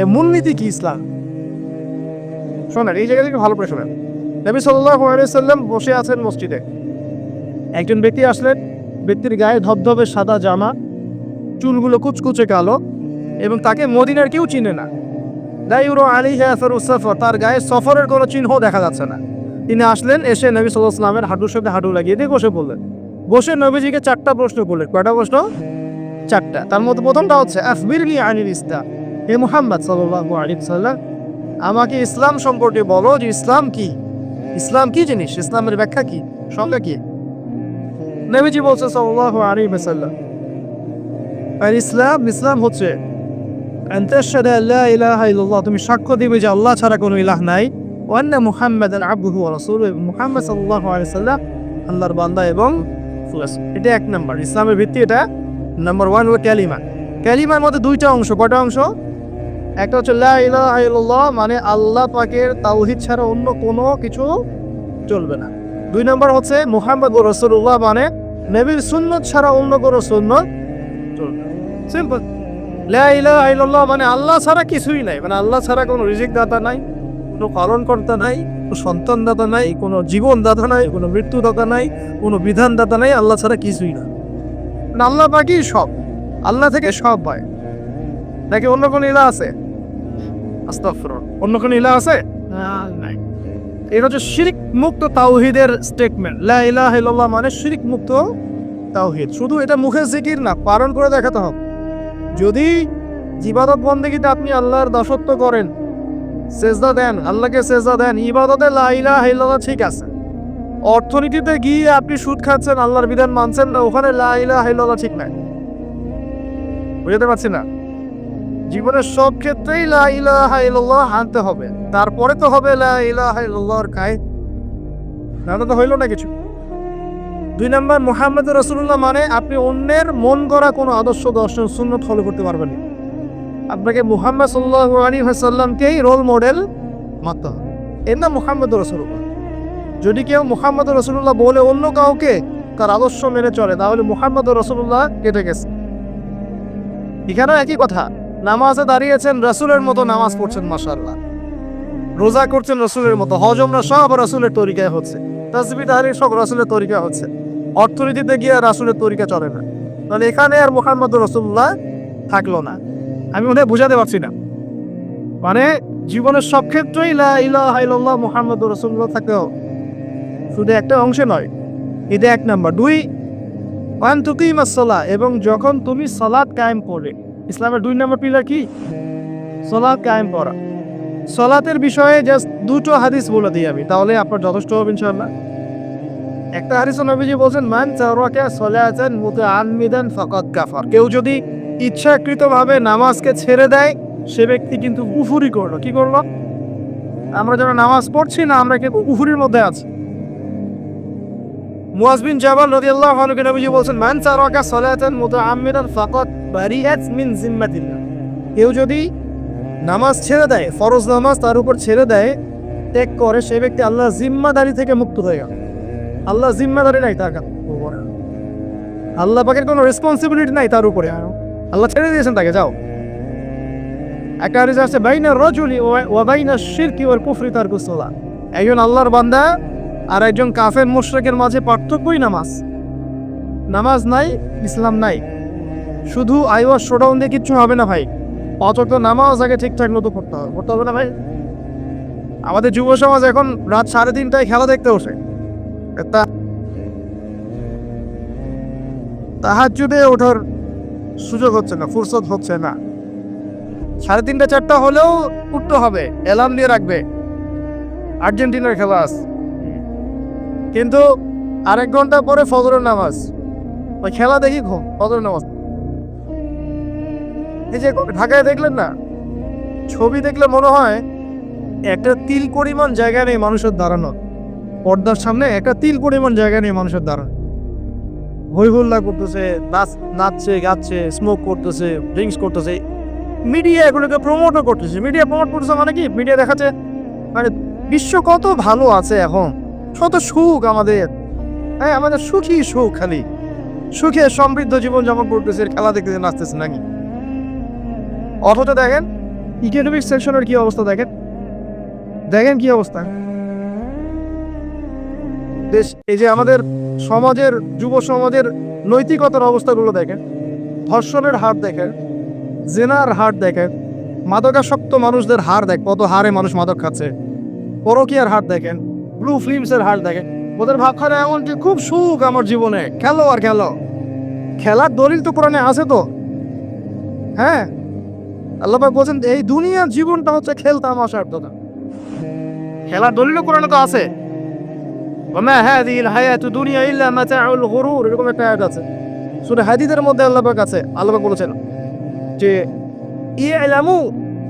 এর মূলনীতি কি ইসলাম? শোনেন, এই জায়গা থেকে ভালো করে শোনেন। নবী সাল্লাল্লাহু আলাইহি ওয়াসাল্লাম বসে আছেন মসজিদে। একজন ব্যক্তি আসলেন, ব্যক্তির গায়ে ধবধবে সাদা জামা, চুলগুলো কুচকুচে কালো, এবং তাকে মদিনার কেউ চিনে না। লা ইউরা আলাইহি আসারুস সাফর, তার গায়ে সফরের কোনো চিহ্ন দেখা যাচ্ছে না। তিনি আসলেন, এসে নবী সাল্লাল্লাহু আলাইহি ওয়াসাল্লামের হাঁটুর সাথে হাঁটু লাগিয়ে দিয়ে বসে পড়লেন। বসে নবীজিকে 4টা প্রশ্ন করলেন। কয়টা প্রশ্ন? 4টা। তার মধ্যে প্রথমটা হচ্ছে আখবিরনি আনিল ইসলাম, হে মুহাম্মদ সাল্লাল্লাহু আলাইহি ওয়াসাল্লাম, আমাকে ইসলাম সম্পর্কে বলো যে ইসলাম কি? ইসলাম কি জিনিস? ইসলামের ব্যাখ্যা কি? সংজ্ঞা কি? নবীজি বলছে সাল্লাল্লাহু আলাইহি ওয়াসাল্লাম, আর ইসলাম হচ্ছে আন তাশহাদু আল লা ইলাহা ইল্লাল্লাহ, তুমি সাক্ষ্য দিবে যে আল্লাহ ছাড়া কোনো ইলাহ নাই, ওয়া আন্না মুহাম্মাদান আবদুহু ওয়া রাসূলুহু, এবং মুহাম্মদ সাল্লাল্লাহু আলাইহি ওয়াসাল্লাম আল্লাহর বান্দা এবং রাসূল। এটা এক নাম্বার, ইসলামের ভিত্তি এটা। নাম্বার 1 হলো কালিমা। কালিমার মধ্যে 2টা অংশ। কয়টা অংশ? একটা হচ্ছে লা ইলাহা ইল্লাল্লাহ, মানে আল্লাহ পাকের তাওহীদ ছাড়া অন্য কোনো কিছু চলবে না। 2 নাম্বার হচ্ছে মুহাম্মদুর রাসূলুল্লাহ, মানে নবীর সুন্নাত ছাড়া অন্য কোনো সুন্নাত চলবে না। সিম্পল। লা ইলাহা ইল্লাল্লাহ মানে আল্লাহ ছাড়া কিছুই নাই, মানে আল্লাহ ছাড়া কোনো রিজিক দাতা নাই, কোনো পালনকর্তা নাই, কোনো সন্তান দাতা নাই, কোনো জীবন দাতা নাই, কোনো মৃত্যু দাতা নাই, কোনো বিধান দাতা নাই, আল্লাহ ছাড়া কিছুই না। মানে আল্লাহ পাকই সব, আল্লাহ থেকে সব পায়। নাকি অন্য কোনো ইলাহ আছে? আস্তাগফিরুল্লাহ, অন্য কোনো ইলাহ আছে? নাই। এটা হচ্ছে শিরক মুক্ত তাওহীদের স্টেটমেন্ট। লা ইলাহা ইল্লাল্লাহ মানে শিরক মুক্ত তাওহীদ। শুধু এটা মুখে জিকির না, পালন করে দেখাতে হবে। যদি ইবাদত বন্দেগীতে আপনি আল্লাহর দাসত্ব করেন, সেজদা দেন, আল্লাহকে সেজদা দেন, ইবাদতে লা ইলাহা ইল্লাল্লাহ ঠিক আছে। অর্থনীতিতে গিয়ে আপনি সুদ খাচ্ছেন, আল্লাহর বিধান মানছেন না, ওখানে লা ইলাহা ইল্লাল্লাহ ঠিক নাই। বুঝতে পারছি না? জীবনের সব ক্ষেত্রেই লা ইলাহা ইল্লাল্লাহ আনতে হবে, তারপরে তো হবে লা ইলাহা ইল্লাল্লাহর কায়েদ। না তো হইল না কিছু। 2 নাম্বার, মুহাম্মদুর রাসূলুল্লাহ মানে আপনি অন্যের মন গড়া কোনো আদর্শ, দর্শন, সুন্নাত ফলো করতে পারবেন না। আপনাকে মুহাম্মদ সাল্লাল্লাহু আলাইহি ওয়াসাল্লামকেই রোল মডেল মানতে হবে। এর নাম মুহাম্মদুর রাসূলুল্লাহ। যদি কেউ মুহাম্মদুর রাসূলুল্লাহ বলে অন্য কাউকে তার আদর্শ মেনে চলে, তাহলে মুহাম্মদুর রাসূলুল্লাহ কেটে গেছে। এখানেও একই কথা, নামাজে দাঁড়িয়েছেন, রাসূলের মতো নামাজ পড়ছেন, মাশাআল্লাহ। রোজা করছেন রাসূলের মতো, হজ ওমরা সব রাসূলের তরিকায় হচ্ছে, তাসবিহ তাহলিল সব রাসূলের তরিকা হচ্ছে। অর্থনীতিতে গিয়ে রাসূলের তরিকা চলে না, তাহলে এখানে আর মুহাম্মদুর রাসূলুল্লাহ থাকলো না। আমি মনে হয় বুঝাতে পারছি না। মানে জীবনের সব ক্ষেত্রেই লা ইলাহা ইল্লাল্লাহ মুহাম্মদুর রাসূলুল্লাহ থাকতে হবে, শুধু একটা অংশে নয়। এটা 1 নাম্বার। 2, ওয়ান তুকিমাস সালাহ, এবং যখন তুমি সালাত কায়েম করবে। ইসলামের 2 নাম্বার পিলার কি? সালাত কায়েম করা। সালাতের বিষয়ে জাস্ট 2টো হাদিস বলে দিই আমি, তাহলে আপনার যথেষ্ট হবে ইনশাআল্লাহ। একটা হাদিসে নবীজি বলেন, মান তারাকা সালাতান মুতাআম্মিদান ফাকাদ কাফার, কেউ যদি ইচ্ছাকৃতভাবে নামাজকে ছেড়ে দেয়, সে ব্যক্তি কিন্তু কুফরি করলো। কি করলো? আমরা যারা নামাজ পড়ছি না, আমরা কিন্তু কুফরির মধ্যে আছি। মুয়াজ বিন জাবাল রাদিয়াল্লাহু আনহু কে নবীজি বলেন, মান তারাকা সালাতান মুতাআম্মিদান ফাকাদ বারিআত মিন জিম্মাতিল্লাহ, কেউ যদি নামাজ ছেড়ে দেয়, ফরজ নামাজ তার উপর ছেড়ে দেয়, ত্যাগ করে, সে ব্যক্তি আল্লাহর জিম্মাদারি থেকে মুক্ত হয়ে গেল। আল্লাহ জিম্মাদারি নাই তার উপরে, আল্লাহ পাকের কোনো রেসপন্সিবিলিটি নাই তার উপরে, আল্লাহ ছেড়ে দিয়েছেন তাকে, যাও। একটা হাদিস আছে, বাইনা রাজুলি ওয়া বাইনা শিরকি ওয়াল কুফরি তারকুস সালাহ, একজন আল্লাহর বান্দা আর একজন কাফের মুশরিকের মাঝে পার্থক্যই নামাজ। নামাজ নাই, ইসলাম নাই। শুধু আইওয়াস শোডাউন দিয়ে কিচ্ছু হবে না ভাই। 5 ওয়াক্ত নামাজ আগে ঠিকঠাক মতো পড়তে হবে, পড়তে হবে না ভাই? আমাদের যুব সমাজ এখন রাত 3:30টায় খেলা দেখতে বসে, তাহাজ্জুদে ওঠার সুযোগ হচ্ছে না, ফুরসত হচ্ছে না। 3:30 4টা হলেও উঠতে হবে, অ্যালার্ম দিয়ে রাখবে, আর্জেন্টিনার খেলা আছে, কিন্তু আরেক ঘন্টা পরে ফজরের নামাজ, ওই খেলা দেখি ঘুম, ফজরের নামাজ। এই যে ঢাকায় দেখলেন না, ছবি দেখলে মনে হয় একটা তিল পরিমাণ জায়গা নেই মানুষের দাঁড়ানো, পর্দার সামনে একটা তিল পরিমাণ জায়গা নেই মানুষের দাঁড়ানো। হই হুল্লা করতেছে, নাচছে, গাচ্ছে, স্মোক করতেছে, ড্রিঙ্কস করতেছে। মিডিয়া এগুলোকে প্রমোটও করতেছে। মিডিয়া প্রমোট করতেছে মানে কি? মিডিয়া দেখাচ্ছে মানে বিশ্ব কত ভালো আছে এখন, কত সুখ আমাদের, হ্যাঁ আমাদের সুখী সুখ, খালি সুখে সমৃদ্ধ জীবন যাপন করতেছে, খেলা দেখতেছে, নাচতেছে নাকি। অথচ দেখেন ইকোনমিক সেকশনের কি অবস্থা দেখেন, দেখেন কি অবস্থা দেশ। এই যে আমাদের সমাজের, যুব সমাজের নৈতিকতার অবস্থাগুলো দেখেন, ধর্ষণের হার দেখেন, জেনার হার দেখেন, মাদকাসক্ত মানুষদের হার দেখ, কত হারে মানুষ মাদক খাচ্ছে, পরকীয়ার হার দেখেন, ব্লু ফিল্মসের হার দেখেন। ওদের ভাবখানে এমন যে খুব সুখ আমার জীবনে, খেলো আর খেলো। খেলার দলিল তো কোরআনে আছে তো, হ্যাঁ। আল্লাহ পাক বলছেন এই দুনিয়ার জীবনটা হচ্ছে খেলতামাশার কথা। খেলার দলিল কোরআনে তো আছে, ওমা হাযিহিল হায়াতুদ দুনিয়া ইল্লা মাতাউল গুরুর, এরকম একটা আয়াত আছে সূরা হাদীদের মধ্যে। আল্লাহ পাক আছে, আল্লাহ পাক বলেছেন যে ইলামু,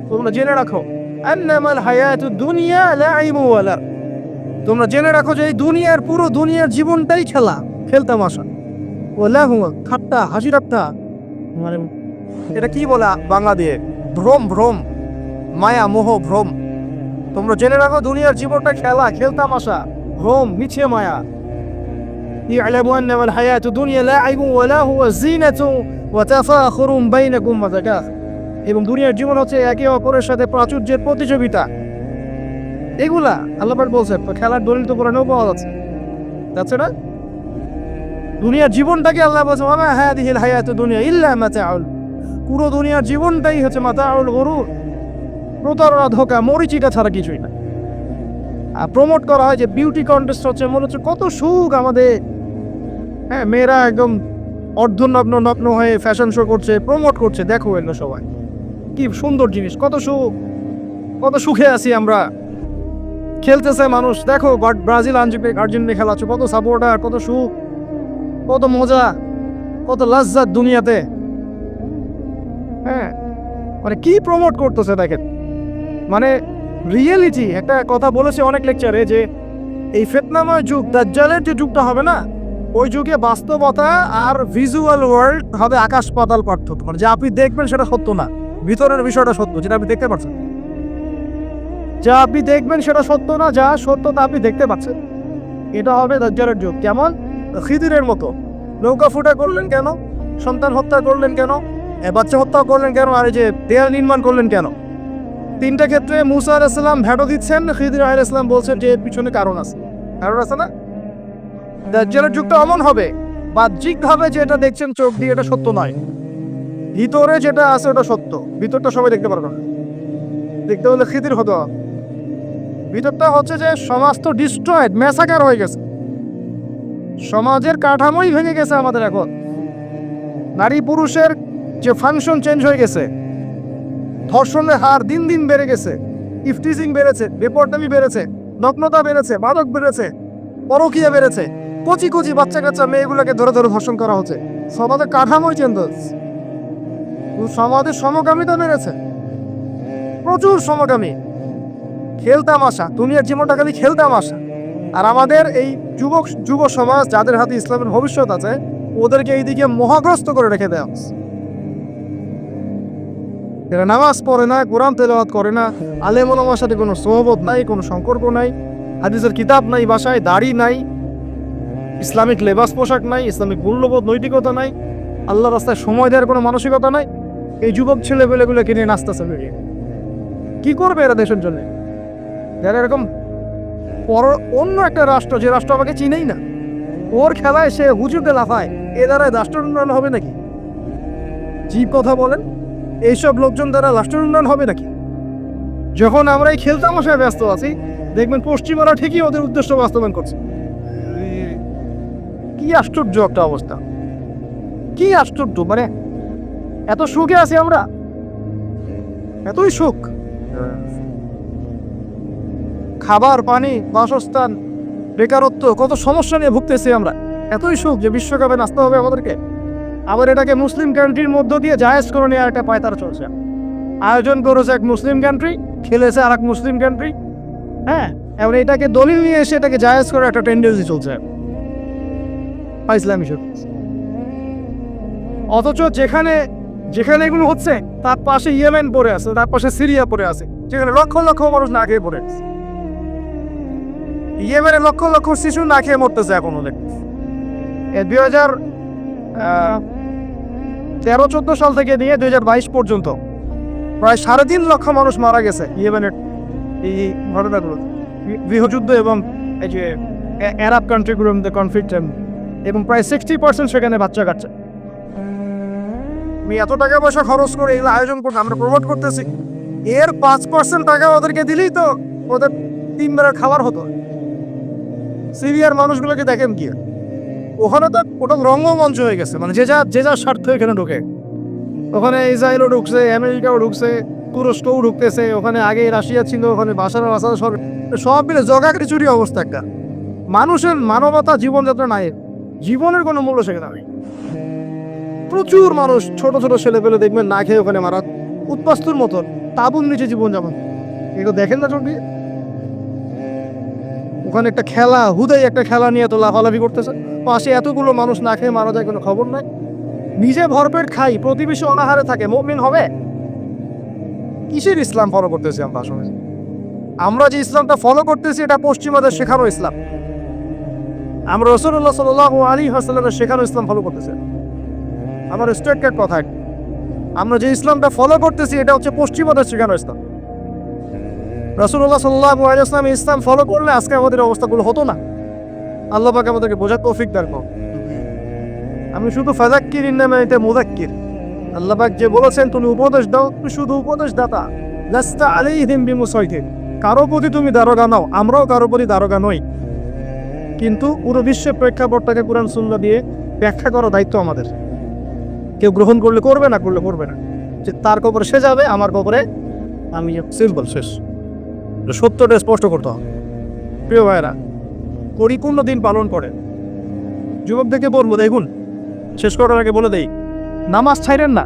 তোমরা জেনে রাখো, আন্নামাল হায়াতুদ দুনিয়া লাইবু ওয়া লাহ, তোমরা জেনে রাখো যে এই দুনিয়ার, পুরো দুনিয়ার জীবনটাই খেলা, খেলতামাশা। ওয়া হুয়া, ঠাট্টা হাসি ঠাট্টা, মানে এটা কি বলা বাংলা দিয়ে, ভ্রম, ভ্রম, মায়া মোহ ভ্রম। তোমরা জেনে রাখো দুনিয়ার জীবনটা খেলা, খেলতামাশা, ভ্রম, মিছে মায়া। ইলামু আন্নামাল হায়াতুদ দুনিয়া লাইবু ওয়া লাহু ওয়া যিনাতু ওয়া তাফাখুরুম বাইনাকুম ওয়া যাকাত, এবং দুনিয়ার জীবন হচ্ছে একে অপরের সাথে প্রাচুর্যের প্রতিযোগিতা। এগুলা আল্লাহ পাক বলছেন, তো খেলার দলিল তো কোরআনেও পাওয়া যাচ্ছে না? দুনিয়ার জীবনটাকে আল্লাহ বলছে ওমা হাযিহিল হায়াতুদ দুনিয়া ইল্লা মাতাউল, পুরো দুনিয়ার জীবনটাই হচ্ছে মাতাউল গুরুর, প্রতারণা, ধোঁকা, মরিচিকা ছাড়া কিছুই না। আর প্রমোট করা হয় যে বিউটি কন্টেস্ট হচ্ছে, মনে হচ্ছে কত সুখ আমাদের, হ্যাঁ, মেয়েরা একদম অর্ধনগ্ন নগ্ন হয়ে ফ্যাশন শো করছে, প্রমোট করছে, দেখো এগুলো সবাই কি সুন্দর জিনিস, কত সুখ, কত সুখে আছি আমরা। খেলতেছে মানুষ, দেখো ব্রাজিল আর্জেন্টিনা খেলা হচ্ছে, কত সাপোর্টার, কত সুখ, কত মজা, কত লজ্জাত দুনিয়াতে, হ্যাঁ। মানে কি প্রমোট করতেছে দেখেন, মানে রিয়েলিটি। একটা কথা বলেছে অনেক লেকচারে যে এই ফিতনাময় যুগ, দাজ্জালের যে যুগটা হবে না, ওই যুগে বাস্তবতা আর ভিজুয়াল ওয়ার্ল্ড হবে আকাশ পাতাল পার্থক্য। মানে যে আপনি দেখবেন সেটা সত্য না, ভিতরের বিষয়টা সত্য, যেটা আপনি দেখতে পাচ্ছেন। যা আপনি দেখবেন সেটা সত্য না, যা সত্য তা আপনি দেখতে পাচ্ছেন। এটা হবে দাজ্জালের যুগ। কেমন? খিদিরের মতো। নৌকা ফুটা করলেন কেন? সন্তান হত্যা করলেন কেন? বাচ্চা হত্যা করলেন কেন? আর এই যে দেয়াল নির্মাণ করলেন কেন? তিনটা ক্ষেত্রে মুসা আলাইহিস সালাম ভেটো দিচ্ছেন, খিদির আলাইহিস সালাম বলছেন যে পিছনে কারণ আছে, কারণ আছে না? দাজ্জালের যুগটা এমন হবে, বাহ্যিকভাবে যেটা দেখছেন চোখ দিয়ে এটা সত্য নয়, ভিতরে যেটা আছে ওটা সত্য। ভিতরটা সবাই দেখতে পারবে না, দেখতে হলে খিদির হতো। ভিতরটা হচ্ছে যে সমাজ তো ডিস্ট্রয়েড, ম্যাসাকার হয়ে গেছে, সমাজের কাঠামোই ভেঙে গেছে আমাদের। এখন নারী পুরুষের যে ফাংশন চেঞ্জ হয়ে গেছে, ধর্ষণের হার দিন দিন বেড়ে গেছে, ইফটিজিং বেড়েছে, বেপরদামি বেড়েছে, নগ্নতা বেড়েছে, মাদক বেড়েছে, পরকীয়া বেড়েছে, কচি কচি বাচ্চা কাচ্চা মেয়েগুলোকে ধরে ধরে ধর্ষণ করা হচ্ছে। সমাজের কাঠামোই চেঞ্জ হচ্ছে, সমাজের সমকামিতা বেড়েছে, প্রচুর সমকামী, খেলতামাশা, দুনিয়ার জীবনটা খালি খেলতামাশা। আর আমাদের এই যুব সমাজ, যাদের হাতে ইসলামের ভবিষ্যৎ আছে, ওদেরকে এইদিকে মোহাগ্রস্ত করে রেখে দেওয়া হচ্ছে। এরা নামাজ পড়ে না, কোরআন তেলাওয়াত করে না, আলেম ওলামার সাথে কোনো সোহবত নাই, কোনো সম্পর্ক নাই, হাদিসের কিতাব নাই বাসায়, দাড়ি নাই, ইসলামিক লেবাস পোশাক নাই, ইসলামিক মূল্যবোধ নৈতিকতা নাই, আল্লাহ রাস্তায় সময় দেওয়ার কোনো মানসিকতা নাই। এই যুবক ছেলেপেলেগুলোকে নিয়ে নাচতেছে বেরিয়ে। কি করবে এরা দেশের জন্য? যারা এরকম অন্য একটা রাষ্ট্র, যে রাষ্ট্র আমাকে চিনেই না, ওর খেলায় সে হুজুরকে লাফায়, এ দ্বারা রাষ্ট্র উন্নয়ন হবে নাকি? জি কথা বলেন, এইসব লোকজন দ্বারা রাষ্ট্র উন্নয়ন হবে নাকি? যখন আমরা এই খেলতামাশায় ব্যস্ত আছি, দেখবেন পশ্চিমারা ঠিকই ওদের উদ্দেশ্য বাস্তবায়ন করছে। কি আশ্চর্য একটা অবস্থা, কি আশ্চর্য! মানে এত সুখে আছি আমরা, এতই সুখ, খাবার, পানি, বাসস্থান, বেকারত্ব, কত সমস্যা নিয়ে ভুগতেছি আমরা, এতই সুখ যে বিশ্বকাপে নাচতে হবে আমাদেরকে। আবার এটাকে মুসলিম কান্ট্রির মধ্য দিয়ে জায়েজ করে নেওয়ার একটা পায়তারা চলছে। আয়োজন করেছে এক মুসলিম কান্ট্রি, খেলেছে আর এক মুসলিম কান্ট্রি, হ্যাঁ। এবার এটাকে দলিল নিয়ে এসে এটাকে জায়েজ করার একটা টেন্ডেন্সি চলছে ইসলামী শরীয়ত। অথচ যেখানে যেখানে এগুলো হচ্ছে তার পাশে ইয়েমেন পড়ে আছে, তার পাশে সিরিয়া পড়ে আছে, যেখানে লক্ষ লক্ষ মানুষ না খেয়ে পড়ে আছে। ইয়েমেনে লক্ষ লক্ষ শিশু না খেয়ে মরতেছে এখন ওদের। 2013-14 সাল থেকে নিয়ে 2022 পর্যন্ত প্রায় 3.5 লক্ষ মানুষ মারা গেছে ইয়েমেনের এই ঘটনাগুলো, গৃহযুদ্ধ এবং এই যে আরব কান্ট্রিগুলোর মধ্যে কনফ্লিক্ট, এবং প্রায় 60% সেখানে বাচ্চা কাচ্চা। আমি এত টাকা পয়সা খরচ করে এগুলো আয়োজন করতে, আমরা প্রমোট করতেছি, এর 5% টাকা ওদেরকে দিলেই তো ওদের 3 বেলার খাবার হতো। সিরিয়ার মানুষগুলোকে দেখেন কি, ওখানে তো ওটা রঙ্গমঞ্চ হয়ে গেছে, মানে যে যার স্বার্থ এখানে ঢোকে। ওখানে ইসরায়েলও ঢুকছে, আমেরিকাও ঢুকছে, তুরস্কও ঢুকতেছে, ওখানে আগে রাশিয়া ছিল, ওখানে বাসার সব মিলে জগাখিচুড়ি অবস্থা একটা। মানুষের মানবতা জীবনযাত্রা নাই, জীবনের কোনো মূল্য সেখানে নেই। প্রচুর মানুষ, ছোট ছোট ছেলে পেলে দেখবেন না খেয়ে ওখানে মারা, উৎপাস্তুর মতন তাবুর নিচে জীবনযাপন। এগুলো দেখেন না চোখ দিয়ে? ওখানে একটা খেলা, হুদাই একটা খেলা নিয়ে তো লাফালাফি করতেছে, পাশে এতগুলো মানুষ না খেয়ে মারা যায়, কোনো খবর নাই। নিজে ভরপেট খাই, প্রতিবেশী অনাহারে থাকে, মুমিন হবে? কিসের ইসলাম ফলো করতেছি আমরা আসলে? আমরা যে ইসলামটা ফলো করতেছি এটা পশ্চিমাদের শেখানো ইসলাম। আমরা রাসূলুল্লাহ সাল্লাল্লাহু আলাইহি ওয়াসাল্লামের শেখানো ইসলাম ফলো করতেছি। আমার স্ট্রেট কাট কথা, আমরা যে ইসলামটা ফলো করতেছি এটা হচ্ছে পশ্চিমাদের শেখানো ইসলাম। রাসূলুল্লাহ সাল্লাল্লাহু আলাইহি ওয়াসাল্লাম ইসলাম ফলো করলে আজকে আমাদের অবস্থাগুলো হতো না। আল্লাহ পাক আমাদেরকে বোঝার তৌফিক দান করুন। আমি শুধু ফাযাক্কির ইন্নামা আনতা মুযাক্কির, আল্লাহ পাক যে বলেছেন তুমি উপদেশ দাও, তুমি শুধু উপদেশ দাতা, লাস্তা আলাইহিম বিমুসাইতির, কারো প্রতি তুমি দারোগা নাও, আমরাও কারো প্রতি দারোগা নই। কিন্তু পুরো বিশ্বের প্রেক্ষাপটটাকে কুরআন সুন্নাহ দিয়ে ব্যাখ্যা করার দায়িত্ব আমাদের। কেউ গ্রহণ করলে করবে, না করলে করবে না, যে তার কবরে সে যাবে, আমার কবরে আমি, সিম্পল, শেষ। সত্যটা স্পষ্ট করতে হবে। প্রিয় ভাইয়েরা, পরিপূর্ণ দিন পালন করে যুবকদেরকে বলবো, দেখুন শেষ করার আগে বলে দেই, নামাজ ছাইরেন না।